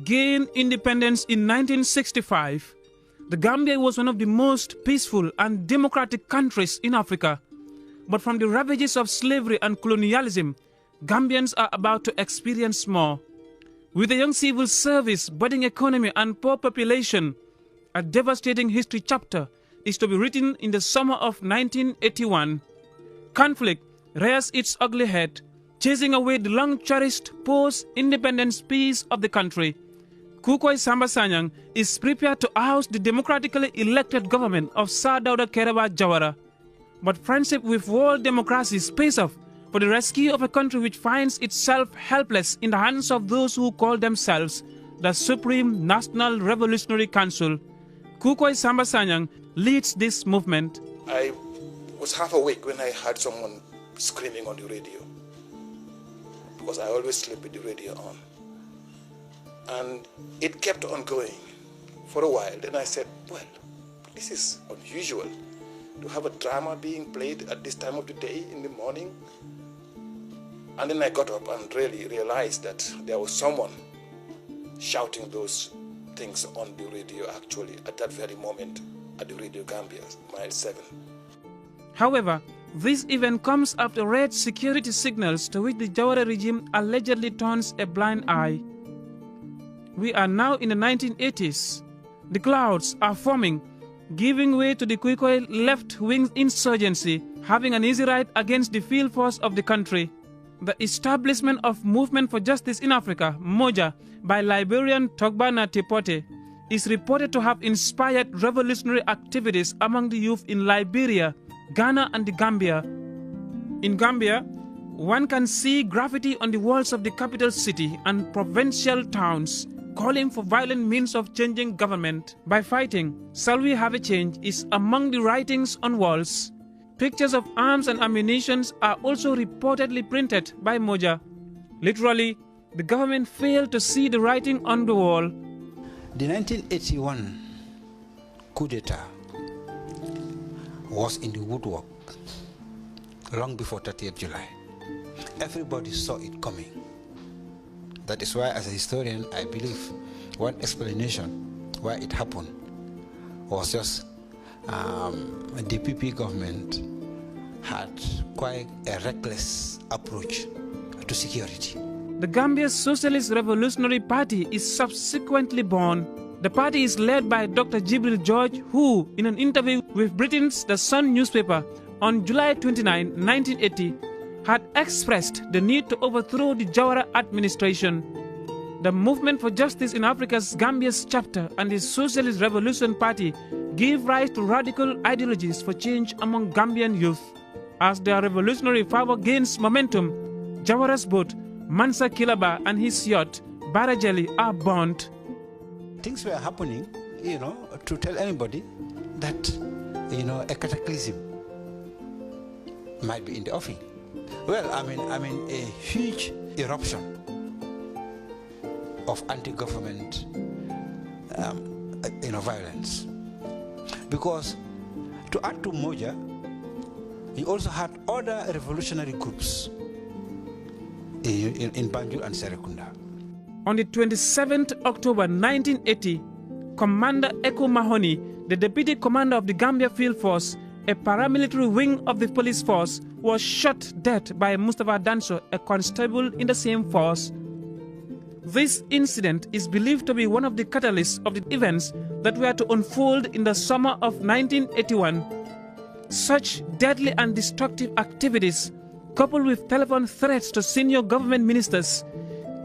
gained independence in 1965, the Gambia was one of the most peaceful and democratic countries in Africa. But from the ravages of slavery and colonialism, Gambians are about to experience more. With a young civil service, budding economy and poor population, a devastating history chapter is to be written in the summer of 1981. Conflict rears its ugly head, chasing away the long-cherished post-independence peace of the country. Kukoy Samba Sanyang is prepared to oust the democratically elected government of Sir Dawda Kairaba Jawara. But friendship with world democracies pays off for the rescue of a country which finds itself helpless in the hands of those who call themselves the Supreme National Revolutionary Council. Kukoy Samba Sanyang leads this movement. I was half awake when I heard someone screaming on the radio, because I always sleep with the radio on. And it kept on going for a while. Then I said, well, this is unusual to have a drama being played at this time of the day in the morning. And then I got up and really realized that there was someone shouting those things on the radio actually at that very moment at the Radio Gambia, mile 7. However, this event comes after red security signals to which the Jawara regime allegedly turns a blind eye. We are now in the 1980s. The clouds are forming, giving way to the Kukoy left-wing insurgency, having an easy ride against the field force of the country. The establishment of Movement for Justice in Africa, MOJA, by Liberian Togbana Tipote, is reported to have inspired revolutionary activities among the youth in Liberia, Ghana and the Gambia. In Gambia, one can see graffiti on the walls of the capital city and provincial towns calling for violent means of changing government by fighting. Shall we have a change is among the writings on walls. Pictures of arms and ammunition are also reportedly printed by Moja. Literally, the government failed to see the writing on the wall. The 1981 coup d'etat was in the woodwork long before 30th July. Everybody saw it coming. That is why, as a historian, I believe one explanation why it happened was just the PP government had quite a reckless approach to security. The Gambia's Socialist Revolutionary Party is subsequently born. The party is led by Dr. Jibril George, who, in an interview with Britain's The Sun newspaper on July 29, 1980, had expressed the need to overthrow the Jawara administration. The Movement for Justice in Africa's Gambia's chapter and the Socialist Revolution Party gave rise to radical ideologies for change among Gambian youth. As their revolutionary fervor gains momentum, Jawara's boat, Mansa Kilaba, and his yacht, Barajeli, are burnt. Things were happening, to tell anybody that, a cataclysm might be in the offing. Well, I mean, a huge eruption of anti-government, violence. Because to add to Moja, he also had other revolutionary groups in Banjul and Serekunda. On the 27th October 1980, Commander Eko Mahoney, the deputy commander of the Gambia Field Force, a paramilitary wing of the police force, was shot dead by Mustafa Danso, a constable in the same force. This incident is believed to be one of the catalysts of the events that were to unfold in the summer of 1981. Such deadly and destructive activities, coupled with telephone threats to senior government ministers,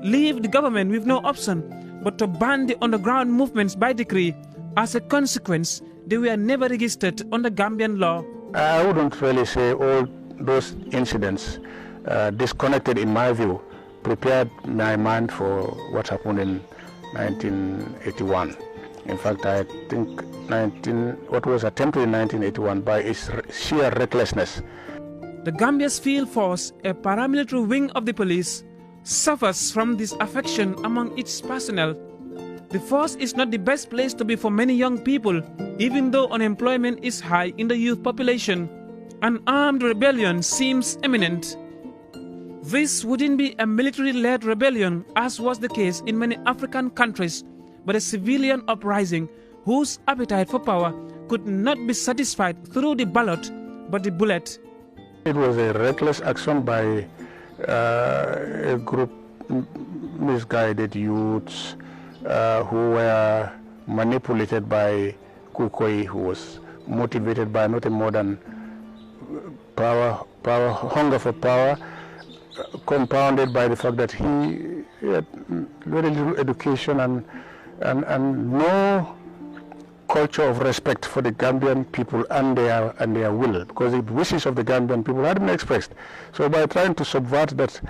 leave the government with no option but to ban the underground movements by decree. As a consequence, they were never registered under Gambian law. I wouldn't really say all those incidents disconnected, in my view, prepared my mind for what happened in 1981. In fact, I think what was attempted in 1981 by its sheer recklessness. The Gambia's Field Force, a paramilitary wing of the police, suffers from disaffection among its personnel. The force is not the best place to be for many young people, even though unemployment is high in the youth population. An armed rebellion seems imminent. This wouldn't be a military-led rebellion, as was the case in many African countries, but a civilian uprising whose appetite for power could not be satisfied through the ballot but the bullet. It was a reckless action by a group misguided youths who were manipulated by Kukoi, who was motivated by nothing more than hunger for power, compounded by the fact that he had very little education and no culture of respect for the Gambian people and their will, because the wishes of the Gambian people had been expressed. So by trying to subvert that,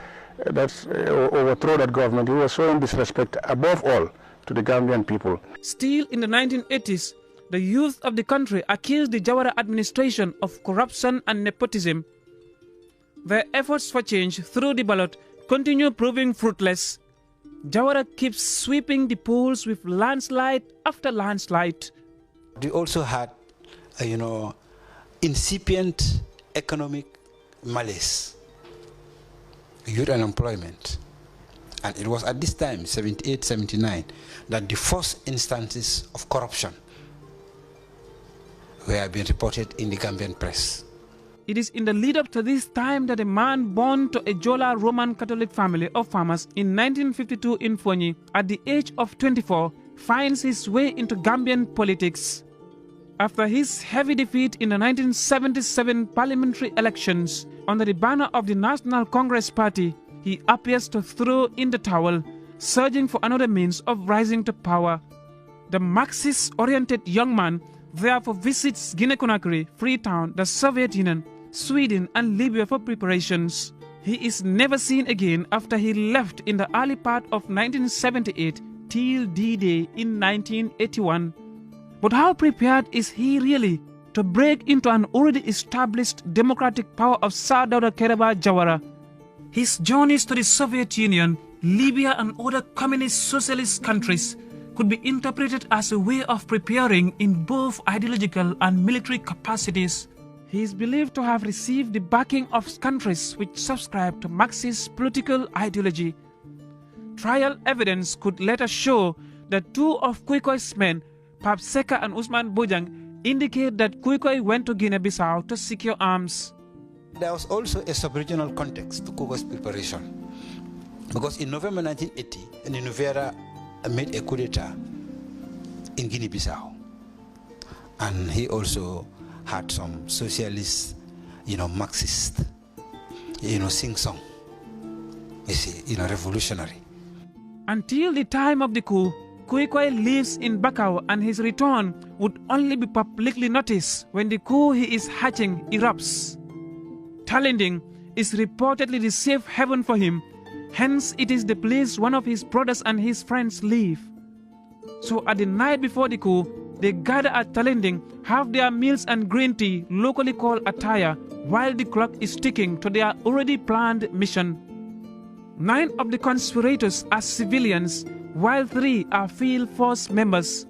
overthrow that government, he was showing disrespect above all to the Gambian people. Still in the 1980s, the youth of the country accused the Jawara administration of corruption and nepotism. Their efforts for change through the ballot continue proving fruitless. Jawara keeps sweeping the polls with landslide after landslide. We also had, incipient economic malaise, youth unemployment. And it was at this time, 78, 79, that the first instances of corruption were being reported in the Gambian press. It is in the lead-up to this time that a man born to a Jola Roman Catholic family of farmers in 1952 in Fonyi, at the age of 24, finds his way into Gambian politics. After his heavy defeat in the 1977 parliamentary elections under the banner of the National Congress Party, he appears to throw in the towel, searching for another means of rising to power. The Marxist-oriented young man therefore visits Guinea-Conakry, Freetown, the Soviet Union, Sweden and Libya for preparations. He is never seen again after he left in the early part of 1978 till D-Day in 1981. But how prepared is he really to break into an already established democratic power of Sir Dawda Kairaba Jawara? His journeys to the Soviet Union, Libya and other communist socialist countries could be interpreted as a way of preparing in both ideological and military capacities. He is believed to have received the backing of countries which subscribe to Marxist political ideology. Trial evidence could later show that two of Kuikoi's men, Pap Seka and Usman Bojang, indicate that Kuikoi went to Guinea-Bissau to secure arms. There was also a sub-regional context to Kuikoi's preparation, because in November 1980, Ninuvera made a coup d'etat in Guinea-Bissau, and he also had some socialist, Marxist, sing-song, revolutionary. Until the time of the coup, Kuikoi lives in Bakau, and his return would only be publicly noticed when the coup he is hatching erupts. Talending is reportedly the safe haven for him. Hence, it is the place one of his brothers and his friends live. So at the night before the coup, they gather at Talending, have their meals and green tea, locally called attaya, while the clock is ticking to their already planned mission. 9 of the conspirators are civilians, while 3 are field force members.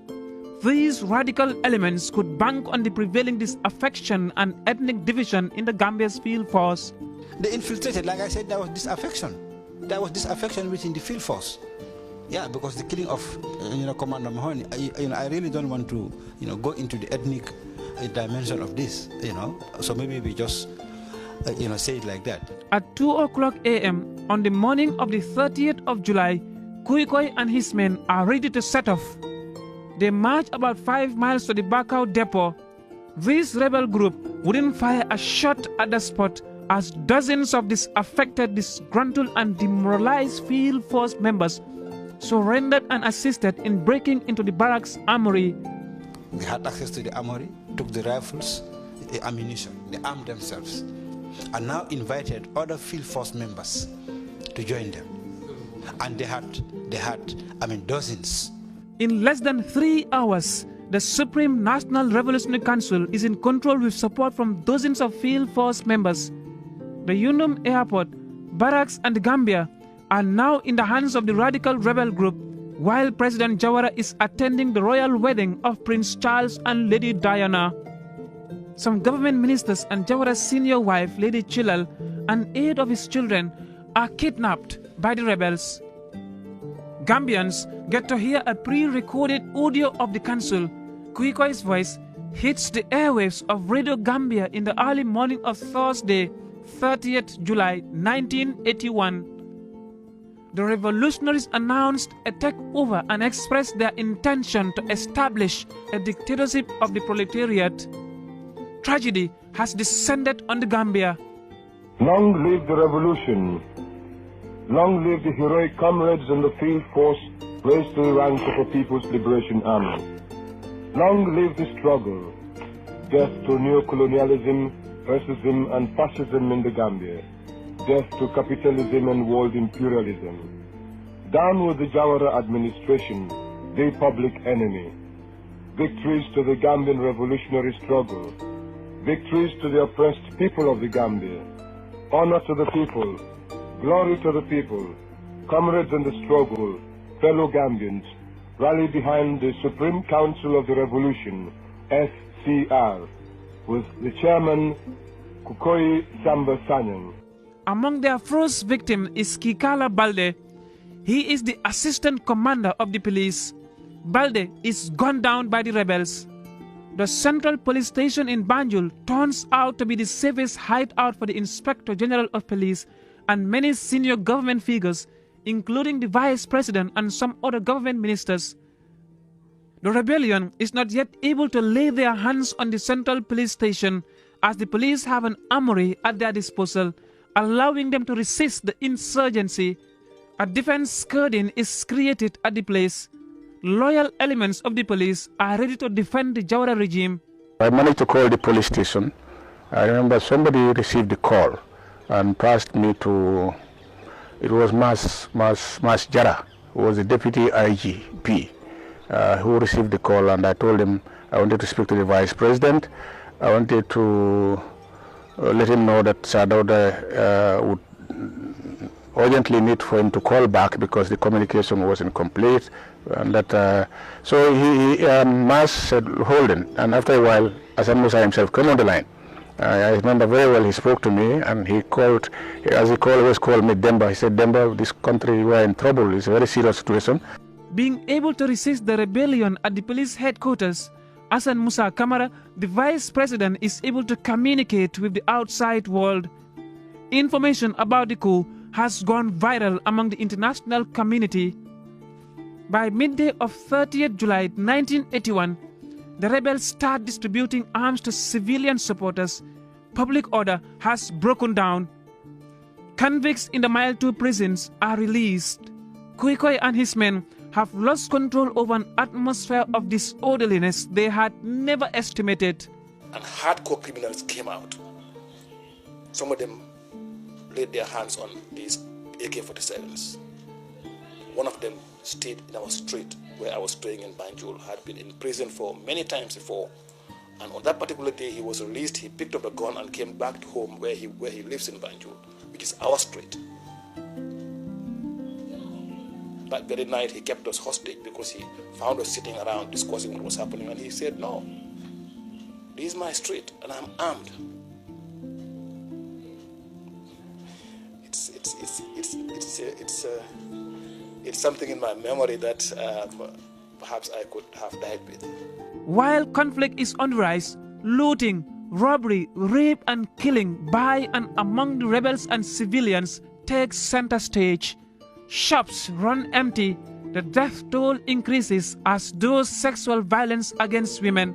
These radical elements could bank on the prevailing disaffection and ethnic division in the Gambia's field force. They infiltrated, like I said, there was disaffection. There was disaffection within the field force. Yeah, because the killing of, Commander Mahoney, I really don't want to, go into the ethnic dimension of this, So maybe we just, say it like that. At 2:00 a.m. on the morning of the 30th of July, Kuikoi and his men are ready to set off. They march about 5 miles to the Bakau depot. This rebel group wouldn't fire a shot at the spot, as dozens of disaffected, disgruntled and demoralized field force members surrendered and assisted in breaking into the barracks armory. They had access to the armory, took the rifles, the ammunition, they armed themselves, and now invited other field force members to join them. And they had dozens. In less than 3 hours, the Supreme National Revolutionary Council is in control with support from dozens of field force members. The Unum Airport, barracks and Gambia are now in the hands of the radical rebel group, while President Jawara is attending the royal wedding of Prince Charles and Lady Diana. Some government ministers and Jawara's senior wife, Lady Chilal, and 8 of his children are kidnapped by the rebels. Gambians get to hear a pre-recorded audio of the council. Kuikoi's voice hits the airwaves of Radio Gambia in the early morning of Thursday, 30th July 1981. The revolutionaries announced a takeover and expressed their intention to establish a dictatorship of the proletariat. Tragedy has descended on the Gambia. Long live the revolution. Long live the heroic comrades in the field force raised to the ranks of a People's Liberation Army. Long live the struggle. Death to neocolonialism, racism and fascism in the Gambia. Death to capitalism and world imperialism. Down with the Jawara administration, the public enemy. Victories to the Gambian revolutionary struggle. Victories to the oppressed people of the Gambia. Honor to the people. Glory to the people. Comrades in the struggle, fellow Gambians, rally behind the Supreme Council of the Revolution, SCR, with the chairman, Kukoi Samba Sanyang. Among their first victim is Kikala Balde. He is the assistant commander of the police. Balde is gunned down by the rebels. The Central Police Station in Banjul turns out to be the safest hideout for the Inspector General of Police and many senior government figures, including the Vice President and some other government ministers. The rebellion is not yet able to lay their hands on the Central Police Station, as the police have an armory at their disposal, allowing them to resist the insurgency. A defense screen is created at the place. Loyal elements of the police are ready to defend the Jawara regime. I managed to call the police station. I remember somebody received the call and passed me to, it was Mas Jara, who was the deputy IGP, who received the call, and I told him I wanted to speak to the vice president. I wanted to let him know that Sadauda would urgently need for him to call back because the communication was incomplete, and that so Mas said hold on, and after a while Hassan Musa himself came on the line. I remember very well he spoke to me, and he called, as he always called me Demba. He said, Demba, this country, we are in trouble. It's a very serious situation. Being able to resist the rebellion at the police headquarters, Hassan Musa Kamara, the vice president, is able to communicate with the outside world. Information about the coup has gone viral among the international community. By midday of 30th July 1981, the rebels start distributing arms to civilian supporters. Public order has broken down. Convicts in the Mile 2 prisons are released. Kuikoi and his men have lost control over an atmosphere of disorderliness they had never estimated. And hardcore criminals came out. Some of them laid their hands on these AK-47s. One of them stayed in our street where I was staying in Banjul, had been in prison for many times before. And on that particular day he was released, he picked up a gun and came back to home where he lives in Banjul, which is our street. That very night he kept us hostage because he found us sitting around discussing what was happening, and he said, no, this is my street and I'm armed. It's something in my memory that perhaps I could have died with. While conflict is on the rise, looting, robbery, rape and killing by and among the rebels and civilians takes center stage. Shops run empty. The death toll increases as does sexual violence against women.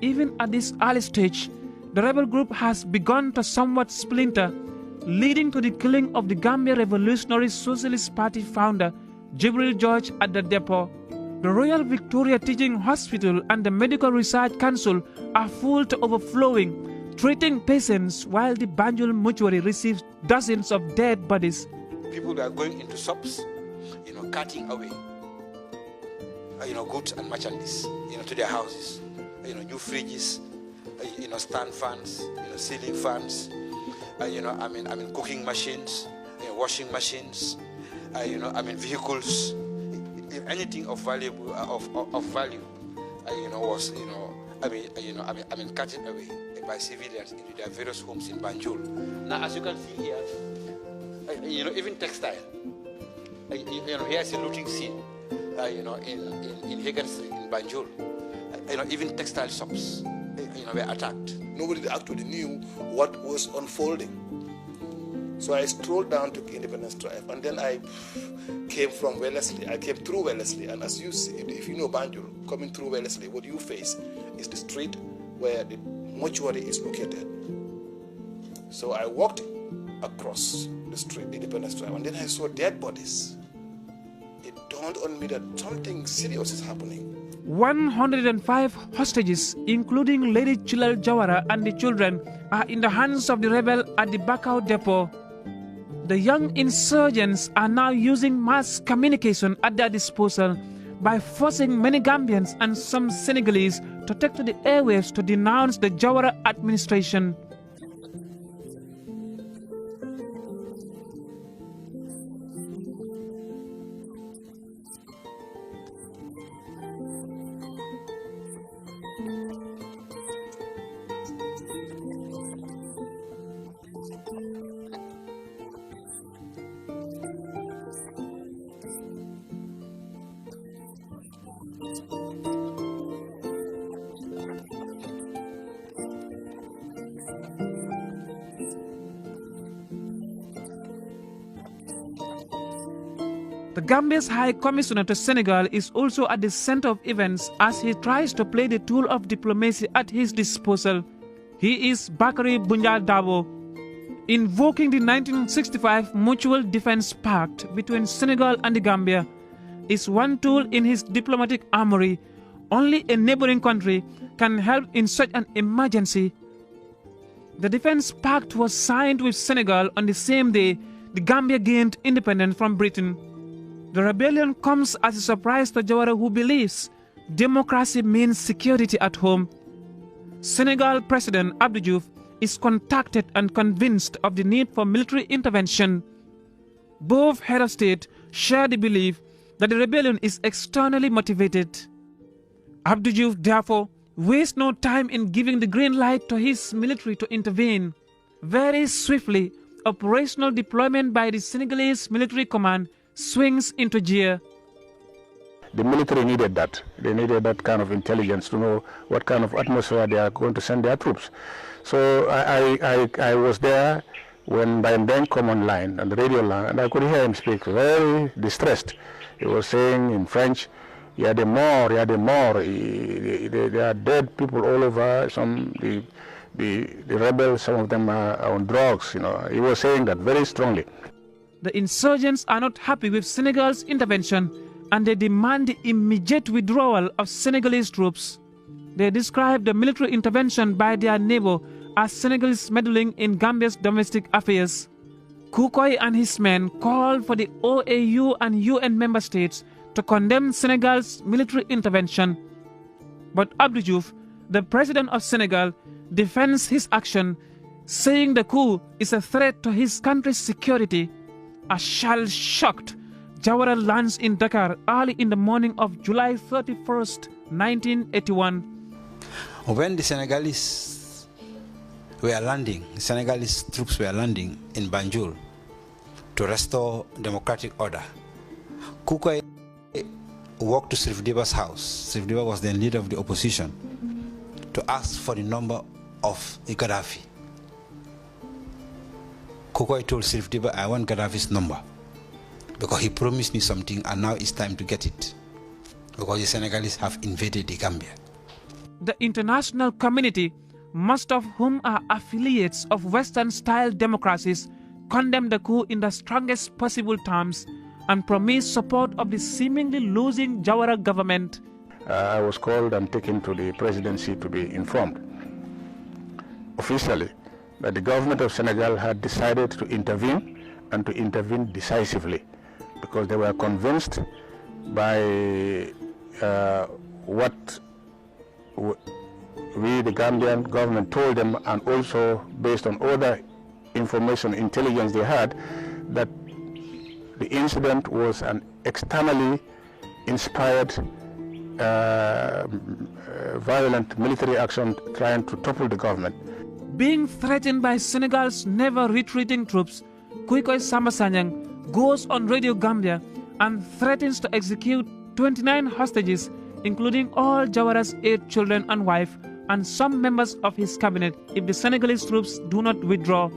Even at this early stage, the rebel group has begun to somewhat splinter, leading to the killing of the Gambia Revolutionary Socialist Party founder, Jibril George, at the depot. The Royal Victoria Teaching Hospital and the Medical Research Council are full to overflowing, treating patients, while the Banjul mortuary receives dozens of dead bodies. People are going into shops, cutting away, goods and merchandise, to their houses. New fridges, stand fans, ceiling fans, cooking machines, washing machines, vehicles, anything of value, was, cutting away by civilians into their various homes in Banjul. Now, as you can see here, even textile. Here's a looting scene, in Hagan Street, in Banjul. Even textile shops, were attacked. Nobody actually knew what was unfolding. So I strolled down to Independence Drive, and then I came from Wellesley. I came through Wellesley, and as you see, if you know Banjul, coming through Wellesley, what you face is the street where the mortuary is located. So I walked across the street, Independence Drive, and then I saw dead bodies. It dawned on me that something serious is happening. 105 hostages, including Lady Chilal Jawara and the children, are in the hands of the rebel at the Bakau depot. The young insurgents are now using mass communication at their disposal by forcing many Gambians and some Senegalese to take to the airwaves to denounce the Jawara administration. The Gambia's High Commissioner to Senegal is also at the center of events as he tries to play the tool of diplomacy at his disposal. He is Bakary Bunjal Dabo. Invoking the 1965 Mutual Defense Pact between Senegal and the Gambia is one tool in his diplomatic armory. Only a neighboring country can help in such an emergency. The Defense Pact was signed with Senegal on the same day the Gambia gained independence from Britain. The rebellion comes as a surprise to Jawara, who believes democracy means security at home. Senegal President Abdou Diouf is contacted and convinced of the need for military intervention. Both head of state share the belief that the rebellion is externally motivated. Abdou Diouf therefore wastes no time in giving the green light to his military to intervene. Very swiftly, operational deployment by the Senegalese military command swings into gear. The military needed that. They needed that kind of intelligence to know what kind of atmosphere they are going to send their troops. So I was there when Bayandeng come online on the radio line, and I could hear him speak very distressed. He was saying in French, "Il y a des morts, il y a des morts. There are dead people all over. The rebels, some of them are on drugs." He was saying that very strongly. The insurgents are not happy with Senegal's intervention, and they demand the immediate withdrawal of Senegalese troops. They describe the military intervention by their neighbor as Senegalese meddling in Gambia's domestic affairs. Kukoy and his men called for the OAU and UN member states to condemn Senegal's military intervention. But Abdou Diouf, the president of Senegal, defends his action, saying the coup is a threat to his country's security. A shell-shocked Jawara lands in Dakar early in the morning of July 31st, 1981. When the Senegalese were landing, the Senegalese troops were landing in Banjul to restore democratic order, Kukoy walked to Sirif Diba's house. Sirif Diba was then leader of the opposition, to ask for the number of Gaddafi. Kukoy told Sirif Diba, "I want Gaddafi's number because he promised me something and now it's time to get it because the Senegalese have invaded the Gambia." The international community, most of whom are affiliates of Western-style democracies, condemned the coup in the strongest possible terms and promised support of the seemingly losing Jawara government. I was called and taken to the presidency to be informed officially that the government of Senegal had decided to intervene and to intervene decisively because they were convinced by what we, the Gambian government, told them, and also based on other information, intelligence they had, that the incident was an externally inspired violent military action trying to topple the government. Being threatened by Senegal's never-retreating troops, Kuikoy Samba Sanyang, goes on Radio Gambia and threatens to execute 29 hostages, including all Jawara's 8 children and wife, and some members of his cabinet if the Senegalese troops do not withdraw.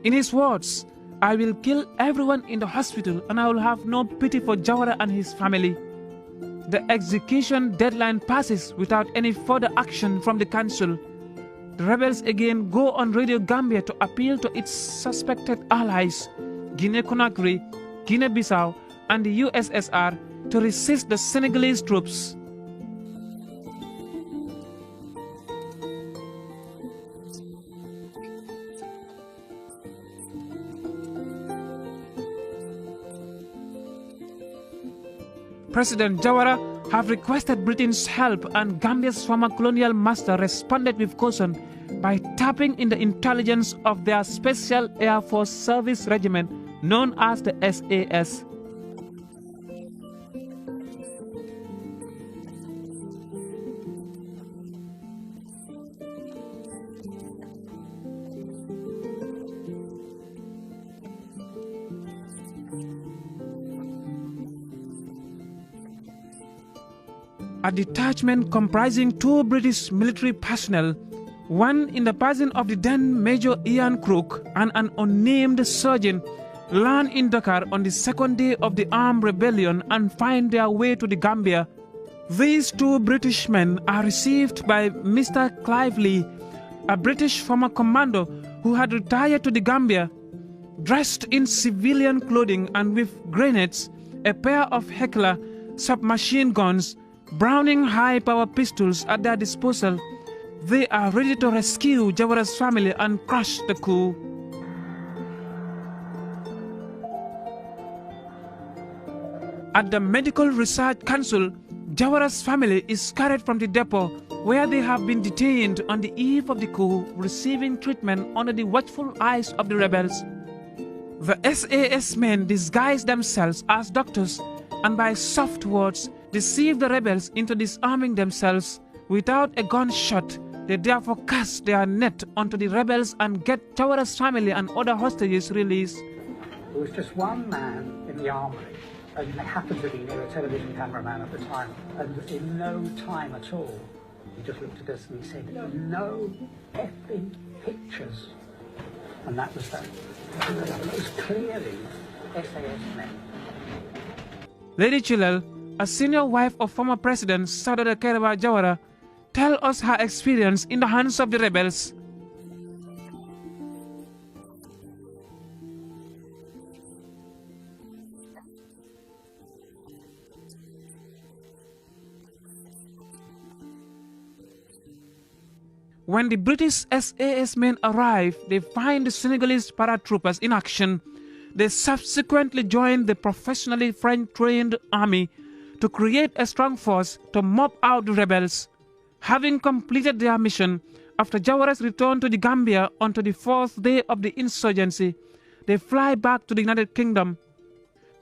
In his words, "I will kill everyone in the hospital and I will have no pity for Jawara and his family." The execution deadline passes without any further action from the council. The rebels again go on Radio Gambia to appeal to its suspected allies, Guinea-Conakry, Guinea-Bissau, and the USSR, to resist the Senegalese troops. President Jawara have requested Britain's help, and Gambia's former colonial master responded with caution by tapping in the intelligence of their Special Air Force Service Regiment known as the SAS. A detachment comprising 2 British military personnel, one in the person of the then Major Ian Crook and an unnamed surgeon, land in Dakar on the second day of the armed rebellion and find their way to the Gambia. These 2 British men are received by Mr. Clive Lee, a British former commando who had retired to the Gambia. Dressed in civilian clothing and with grenades, a pair of Heckler submachine guns, Browning high-power pistols at their disposal, they are ready to rescue Jawara's family and crush the coup. At the Medical Research Council, Jawara's family is carried from the depot where they have been detained on the eve of the coup, receiving treatment under the watchful eyes of the rebels. The SAS men disguise themselves as doctors and by soft words deceive the rebels into disarming themselves. Without a gunshot, they therefore cast their net onto the rebels and get Jawara's family and other hostages released. There was just one man in the armory, and it happened to be near a television cameraman at the time, and in no time at all, he just looked at us and he said, "No effing pictures." And that was that. It was clearly SAS men. Lady Chilel, a senior wife of former President Sadada Kereba Jawara, tell us her experience in the hands of the rebels. When the British SAS men arrive, they find the Senegalese paratroopers in action. They subsequently joined the professionally French-trained army to create a strong force to mob out the rebels. Having completed their mission, after Jawara's return to the Gambia onto the 4th day of the insurgency, they fly back to the United Kingdom.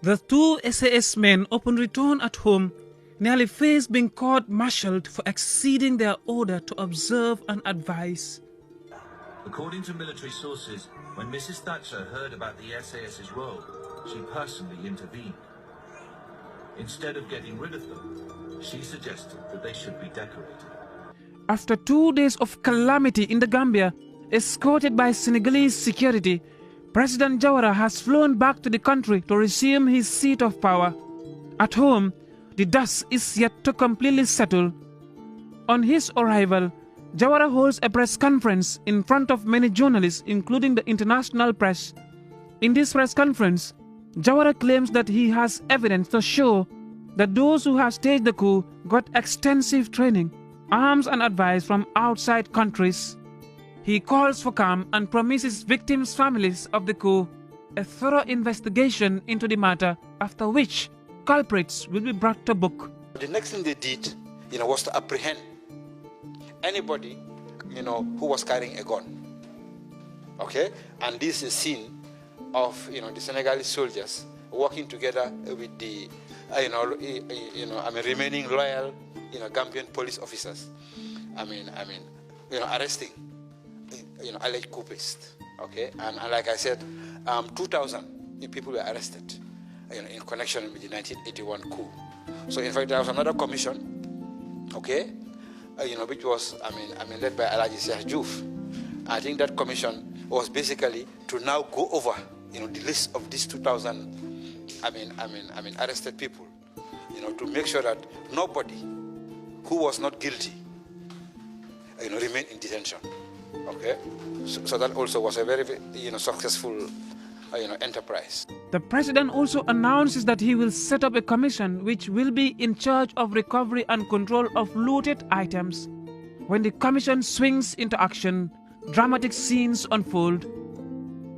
The 2 SAS men upon return at home nearly face being court-martialed for exceeding their order to observe and advise. According to military sources, when Mrs. Thatcher heard about the SAS's role, she personally intervened. Instead of getting rid of them, she suggested that they should be decorated. After 2 days of calamity in the Gambia, escorted by Senegalese security, President Jawara has flown back to the country to resume his seat of power. At home, the dust is yet to completely settle. On his arrival, Jawara holds a press conference in front of many journalists, including the international press. In this press conference, Jawara claims that he has evidence to show that those who have staged the coup got extensive training, arms and advice from outside countries. He calls for calm and promises victims' families of the coup a thorough investigation into the matter, after which culprits will be brought to book. The next thing they did, was to apprehend anybody, who was carrying a gun. Okay? And this is a scene of, the Senegalese soldiers working together with the, remaining loyal, Gambian police officers. Arresting, alleged coupists. Okay? And like I said, 2,000 people were arrested in connection with the 1981 coup. So in fact, there was another commission, okay, which was, led by Alaji Syekh Diouf. I think that commission was basically to now go over, the list of these 2,000, arrested people, to make sure that nobody who was not guilty, remained in detention. Okay, so that also was a very, successful, enterprise. The president also announces that he will set up a commission which will be in charge of recovery and control of looted items. When the commission swings into action, dramatic scenes unfold.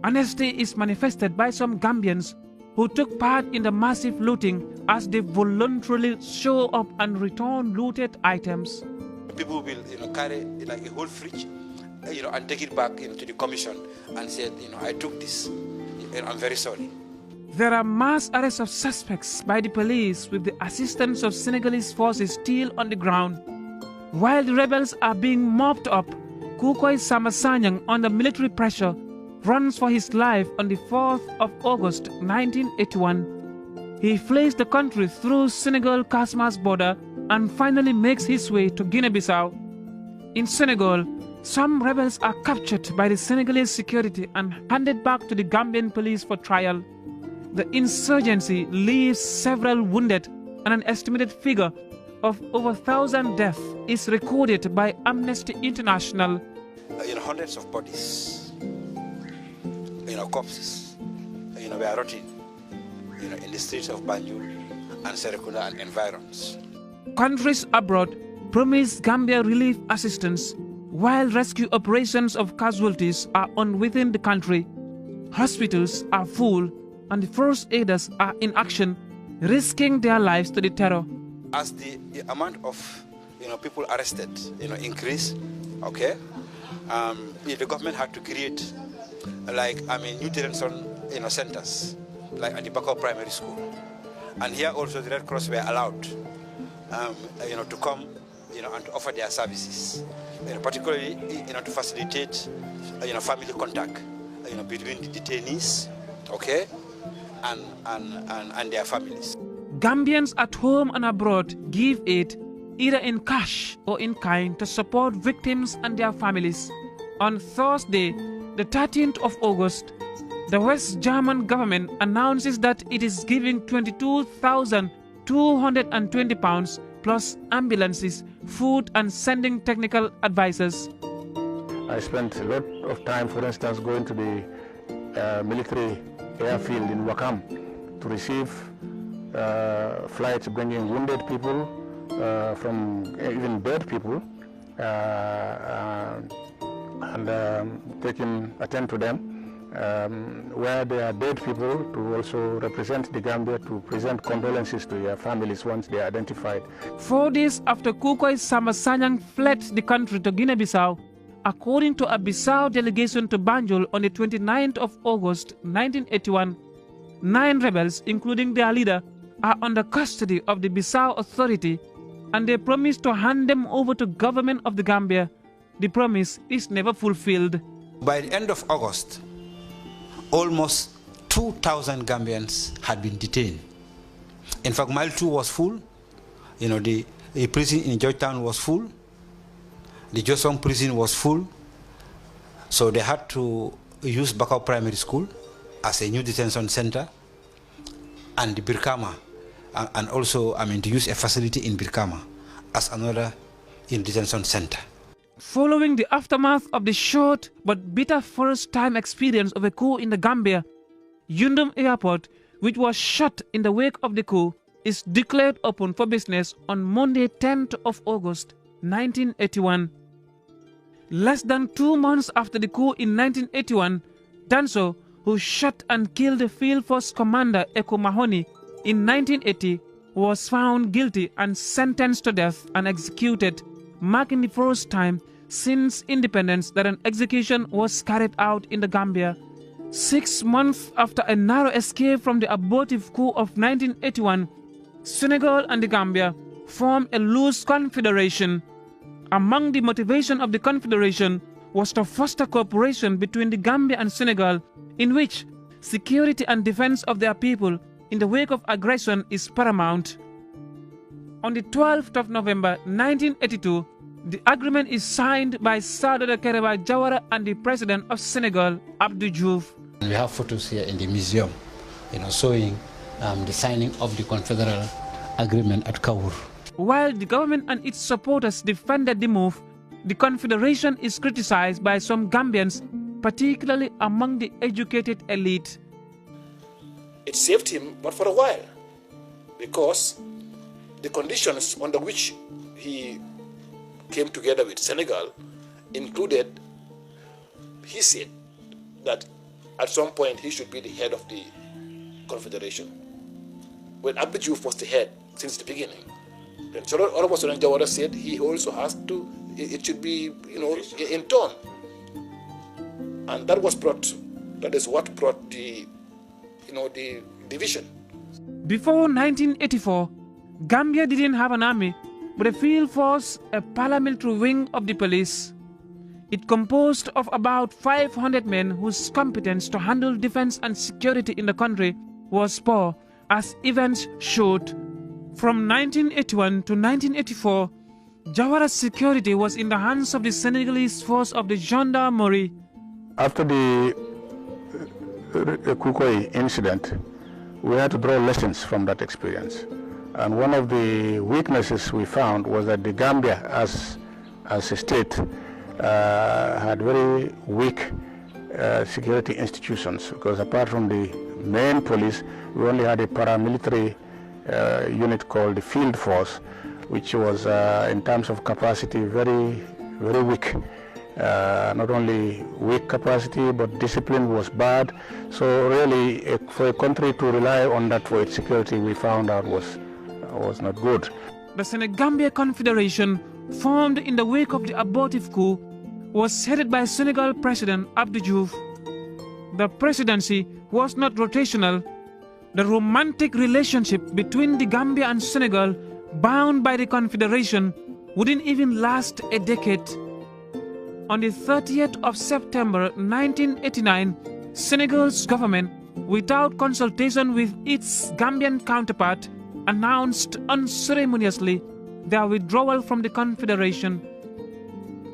Honesty is manifested by some Gambians who took part in the massive looting as they voluntarily show up and return looted items. People will, carry a whole fridge, and take it back to the commission and say, I took this, and I'm very sorry. There are mass arrests of suspects by the police with the assistance of Senegalese forces still on the ground. While the rebels are being mopped up, Kukoy Samasanyang, under military pressure, runs for his life on the 4th of August 1981. He flees the country through Senegal-Casamance border and finally makes his way to Guinea-Bissau. In Senegal, some rebels are captured by the Senegalese security and handed back to the Gambian police for trial. The insurgency leaves several wounded, and an estimated figure of over 1,000 deaths is recorded by Amnesty International. Hundreds of bodies, corpses, were rotting, in the streets of Banjul and Serekunda and environs. Countries abroad promise Gambia relief assistance, while rescue operations of casualties are on within the country. Hospitals are full, and the first aiders are in action, risking their lives to the terror. As the amount of people arrested increase, okay, the government had to create new detention centers, like at the Bakau Primary School, and here also the Red Cross were allowed to come and to offer their services, particularly to facilitate family contact between the detainees, okay, and their families. Gambians at home and abroad give aid either in cash or in kind to support victims and their families. On Thursday, the 13th of August, the West German government announces that it is giving £22,220 plus ambulances, food, and sending technical advisors. I spent a lot of time, for instance, going to the military airfield in Wakam to receive flights bringing wounded people, from even dead people, and attend to them. Where there are dead people, to also represent the Gambia, to present condolences to their families once they are identified. 4 days after Kukoy Samasanyang fled the country to Guinea-Bissau, according to a Bissau delegation to Banjul on the 29th of August 1981, 9 rebels, including their leader, are under custody of the Bissau authority, and they promise to hand them over to government of the Gambia. The promise is never fulfilled. By the end of August, almost 2,000 Gambians had been detained. In fact, Mile 2 was full. The prison in Georgetown was full. The Josong prison was full. So they had to use Bakau Primary School as a new detention center, and the Birkama, and also, to use a facility in Birkama as another detention center. Following the aftermath of the short but bitter first-time experience of a coup in the Gambia, Yundum Airport, which was shut in the wake of the coup, is declared open for business on Monday, 10th of August, 1981. Less than 2 months after the coup in 1981, Danso, who shot and killed the Field Force Commander Eko Mahoney in 1980, was found guilty and sentenced to death and executed, marking the first time since independence that an execution was carried out in the Gambia. 6 months after a narrow escape from the abortive coup of 1981, Senegal and the Gambia formed a loose confederation. Among the motivation of the confederation was to foster cooperation between the Gambia and Senegal, in which security and defense of their people in the wake of aggression is paramount. On the 12th of November 1982, the agreement is signed by Sadada Kereba Jawara and the President of Senegal, Abdou Diouf. We have photos here in the museum, showing the signing of the Confederal Agreement at Kaur. While the government and its supporters defended the move, the Confederation is criticized by some Gambians, particularly among the educated elite. It saved him, but for a while, because the conditions under which he came together with Senegal included, he said that at some point he should be the head of the Confederation. When Abdou Diouf was the head since the beginning, then all of a sudden Jawara said he also has to, it should be, in turn. And that is what brought the division. Before 1984, Gambia didn't have an army, but a field force, a paramilitary wing of the police. It composed of about 500 men whose competence to handle defense and security in the country was poor, as events showed. From 1981 to 1984, Jawara's security was in the hands of the Senegalese force of the gendarmerie. After the Kukoi incident, we had to draw lessons from that experience. And one of the weaknesses we found was that the Gambia as a state had very weak security institutions, because apart from the main police, we only had a paramilitary unit called the field force, which was in terms of capacity very, very weak. Not only weak capacity, but discipline was bad. So really, for a country to rely on that for its security, we found out was not good. The Senegambia Confederation, formed in the wake of the abortive coup, was headed by Senegal President Abdou Diouf. The presidency was not rotational. The romantic relationship between the Gambia and Senegal, bound by the Confederation, wouldn't even last a decade. On the 30th of September 1989, Senegal's government, without consultation with its Gambian counterpart, announced unceremoniously their withdrawal from the Confederation.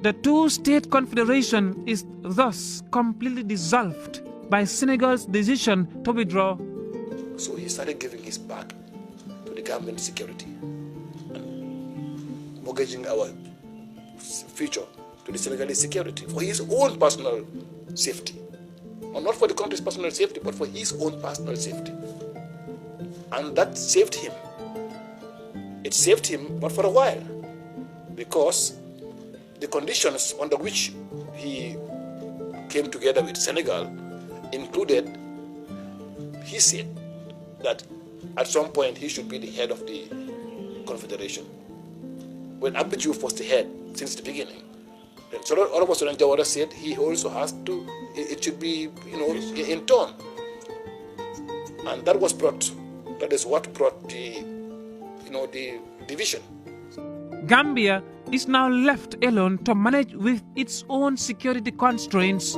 The two-state confederation is thus completely dissolved by Senegal's decision to withdraw. So he started giving his back to the Gambian security and mortgaging our future to the Senegalese security for his own personal safety. Or not for the country's personal safety, but for his own personal safety. And that saved him. It saved him, but for a while, because the conditions under which he came together with Senegal included, he said that at some point he should be the head of the Confederation. When Abdou Diouf was the head since the beginning, then all of a sudden Jawara said he also has to, it should be, in turn. And that is what brought the division. Gambia is now left alone to manage with its own security constraints.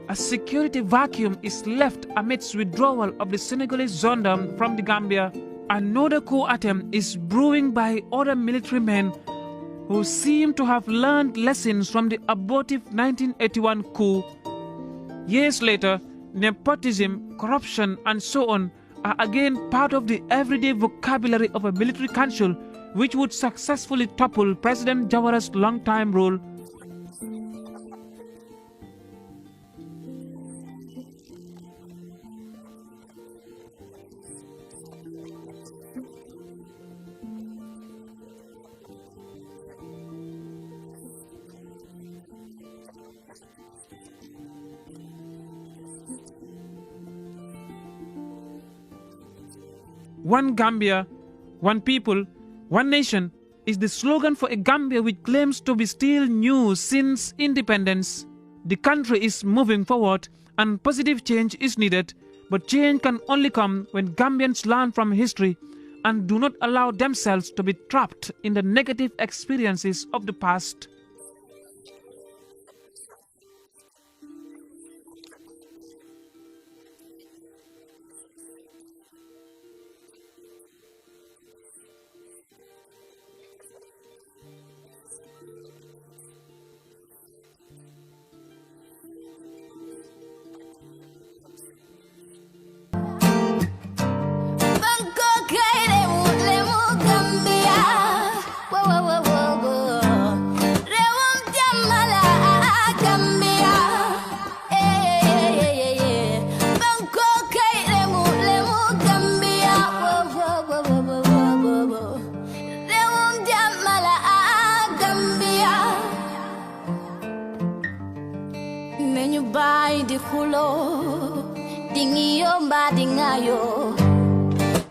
A security vacuum is left amidst withdrawal of the Senegalese gendarme from the Gambia. Another coup attempt is brewing by other military men who seem to have learned lessons from the abortive 1981 coup. Years later, nepotism, corruption, and so on are again part of the everyday vocabulary of a military council which would successfully topple President Jawara's long-time rule. One Gambia, one people, one nation is the slogan for a Gambia which claims to be still new since independence. The country is moving forward and positive change is needed, but change can only come when Gambians learn from history and do not allow themselves to be trapped in the negative experiences of the past.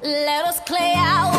Let us clear out